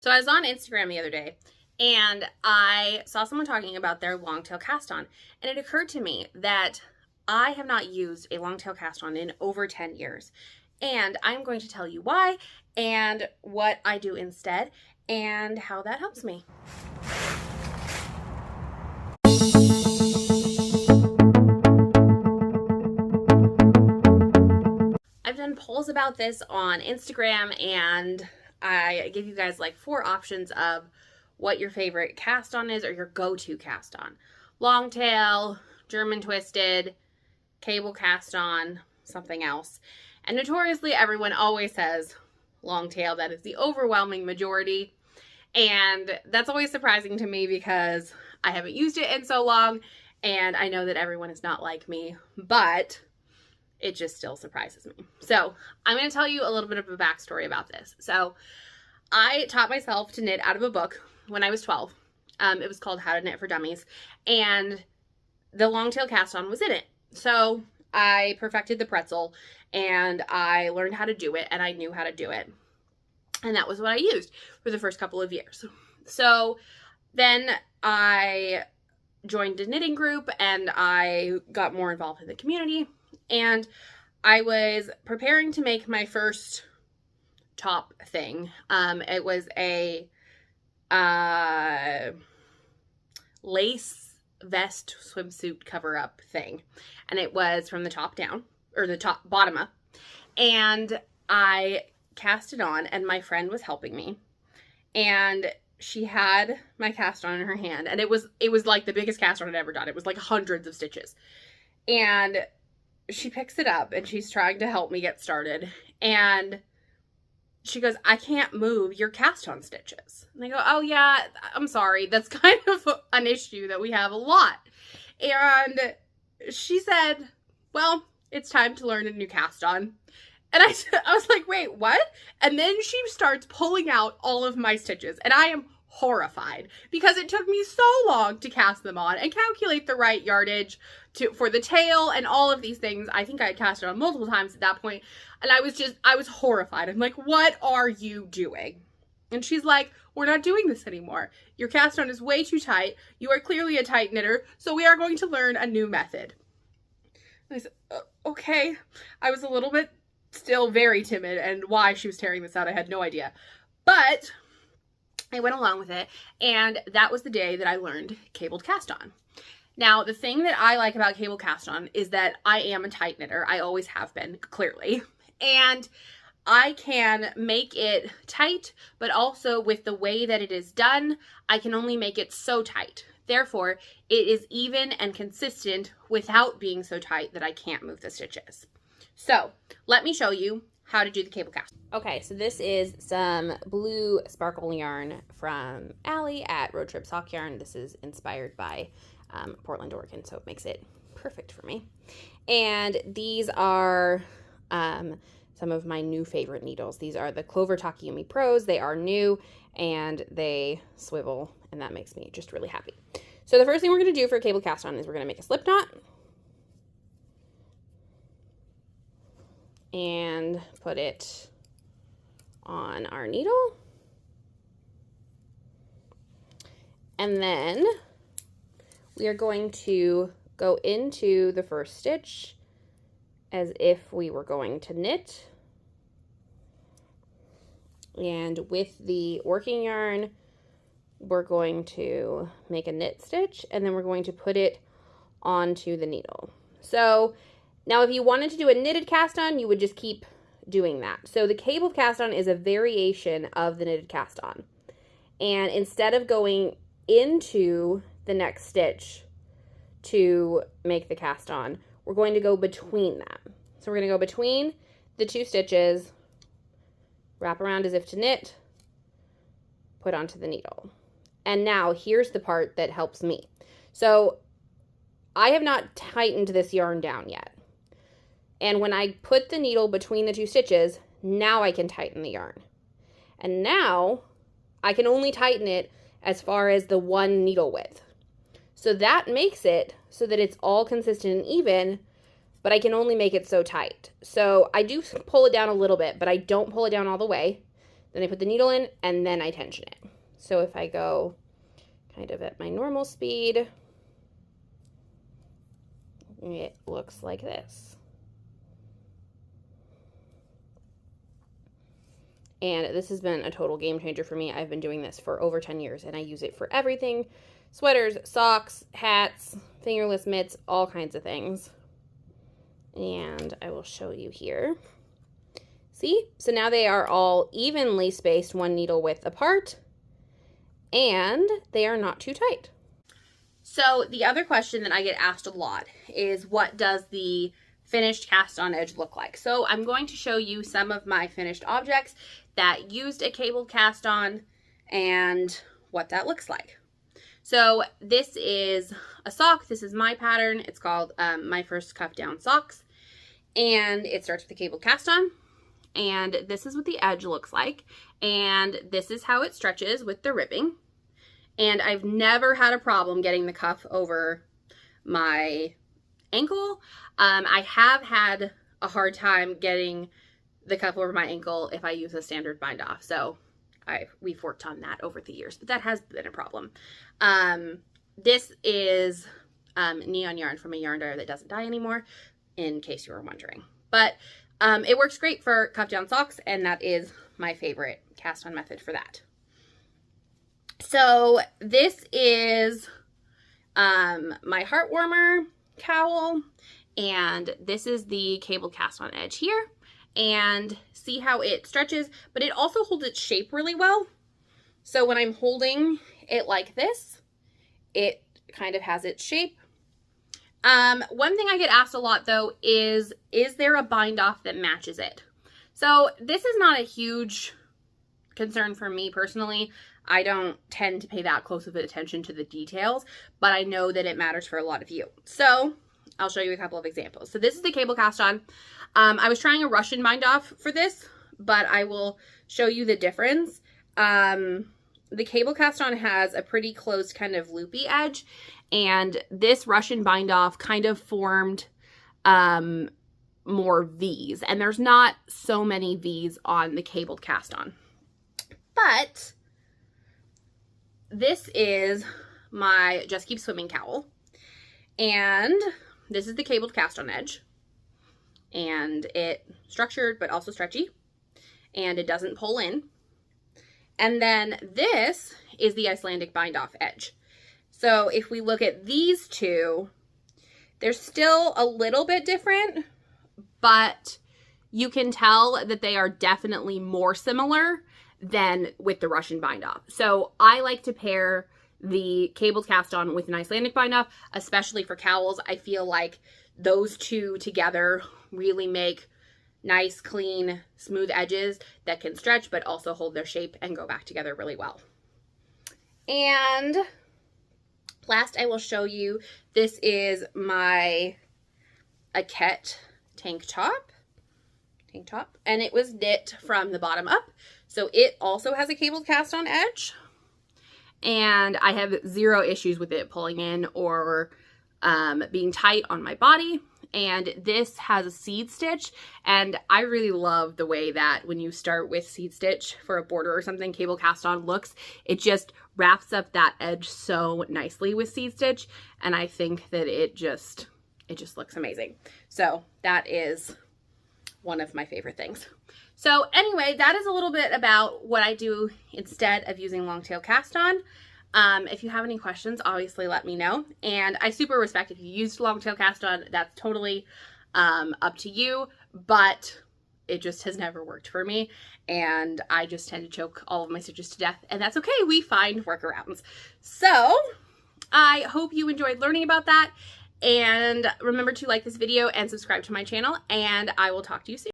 So I was on Instagram the other day and I saw someone talking about their longtail cast on, and it occurred to me that I have not used a longtail cast on in over 10 years. And I'm going to tell you why and what I do instead and how that helps me. I've done polls about this on Instagram, and I give you guys like 4 options of what your favorite cast on is or your go-to cast on. Longtail, German twisted, cable cast on, something else. And notoriously, everyone always says longtail. That is the overwhelming majority. And that's always surprising to me because I haven't used it in so long, and I know that everyone is not like me, but it just still surprises me. So I'm going to tell you a little bit of a backstory about this. So I taught myself to knit out of a book when I was 12. It was called How to Knit for Dummies, and the longtail cast on was in it. So I perfected the pretzel and I learned how to do it, and I knew how to do it. And that was what I used for the first couple of years. So then I joined a knitting group and I got more involved in the community, and I was preparing to make my first top thing. It was a lace vest swimsuit cover up thing, and it was from the top down, or the top bottom up, and I cast it on, and my friend was helping me, and she had my cast on in her hand, and it was like the biggest cast on I'd ever done. It was like hundreds of stitches, and she picks it up and she's trying to help me get started, and she goes, "I can't move your cast on stitches." And I go, "Oh yeah, I'm sorry. That's kind of an issue that we have a lot." And she said, "Well, it's time to learn a new cast on." And I was like, "Wait, what?" And then she starts pulling out all of my stitches, and I am horrified because it took me so long to cast them on and calculate the right yardage for the tail and all of these things. I think I had cast it on multiple times at that point, and I was horrified. I'm like, "What are you doing?" And she's like, "We're not doing this anymore. Your cast on is way too tight. You are clearly a tight knitter, so we are going to learn a new method." And I said, "Okay." I was a little bit still very timid, and why she was tearing this out, I had no idea. But I went along with it, and that was the day that I learned cabled cast on. Now, the thing that I like about cable cast on is that I am a tight knitter. I always have been, clearly. And I can make it tight, but also with the way that it is done, I can only make it so tight. Therefore, it is even and consistent without being so tight that I can't move the stitches. So, let me show you how to do the cable cast. Okay, so this is some blue sparkle yarn from Allie at Road Trip Sock Yarn. This is inspired by Portland, Oregon, so it makes it perfect for me. And these are some of my new favorite needles. These are the Clover Takayumi Pros. They are new and they swivel, and that makes me just really happy. So the first thing we're going to do for a cable cast on is we're going to make a slip knot and put it on our needle. And then we are going to go into the first stitch as if we were going to knit. And with the working yarn, we're going to make a knit stitch, and then we're going to put it onto the needle. So now if you wanted to do a knitted cast on, you would just keep doing that. So the cable cast on is a variation of the knitted cast on. And instead of going into the next stitch to make the cast on, we're going to go between that. So we're going to go between the 2 stitches, wrap around as if to knit, put onto the needle. And now here's the part that helps me. So I have not tightened this yarn down yet. And when I put the needle between the 2 stitches, now I can tighten the yarn. And now I can only tighten it as far as the 1 needle width. So that makes it so that it's all consistent and even, but I can only make it so tight. So I do pull it down a little bit, but I don't pull it down all the way. Then I put the needle in, and then I tension it. So if I go kind of at my normal speed, it looks like this. And this has been a total game changer for me. I've been doing this for over 10 years, and I use it for everything. Sweaters, socks, hats, fingerless mitts, all kinds of things. And I will show you here. See? So now they are all evenly spaced, 1 needle width apart, and they are not too tight. So the other question that I get asked a lot is, what does the finished cast on edge look like? So I'm going to show you some of my finished objects that used a cabled cast on and what that looks like. So this is a sock. This is my pattern. It's called My First Cuff Down Socks, and it starts with a cabled cast on. And this is what the edge looks like, and this is how it stretches with the ribbing. And I've never had a problem getting the cuff over my ankle. I have had a hard time getting the cuff over my ankle if I use a standard bind off. So we've worked on that over the years, but that has been a problem. This is neon yarn from a yarn dryer that doesn't dye anymore, in case you were wondering. But it works great for cuff down socks, and that is my favorite cast on method for that. So this is my heart warmer cowl, and this is the cable cast on edge here. And see how it stretches, but it also holds its shape really well. So when I'm holding it like this, it kind of has its shape. One thing I get asked a lot though is there a bind off that matches it? So this is not a huge concern for me personally. I don't tend to pay that close of attention to the details, but I know that it matters for a lot of you. So I'll show you a couple of examples. So this is the cable cast on. I was trying a Russian bind off for this, but I will show you the difference. The cable cast on has a pretty closed kind of loopy edge, and this Russian bind off kind of formed more V's, and there's not so many V's on the cabled cast on. But this is my Just Keep Swimming cowl, and this is the cabled cast on edge, and it's structured but also stretchy, and it doesn't pull in. And then this is the Icelandic bind off edge. So if we look at these two, they're still a little bit different, but you can tell that they are definitely more similar than with the Russian bind off. So I like to pair the cabled cast on with an Icelandic bind off, especially for cowls. I feel like those two together really make nice, clean, smooth edges that can stretch but also hold their shape and go back together really well. And last, I will show you, this is my Aket tank top, and it was knit from the bottom up. So it also has a cabled cast on edge, and I have zero issues with it pulling in or being tight on my body. And this has a seed stitch, and I really love the way that when you start with seed stitch for a border or something, cable cast on looks. It just wraps up that edge so nicely with seed stitch, and I think that it just looks amazing. So that is one of my favorite things. So anyway, that is a little bit about what I do instead of using long tail cast on. If you have any questions, obviously let me know. And I super respect if you used long tail cast on, that's totally up to you, but it just has never worked for me. And I just tend to choke all of my stitches to death, and that's okay. We find workarounds. So I hope you enjoyed learning about that. And remember to like this video and subscribe to my channel, and I will talk to you soon.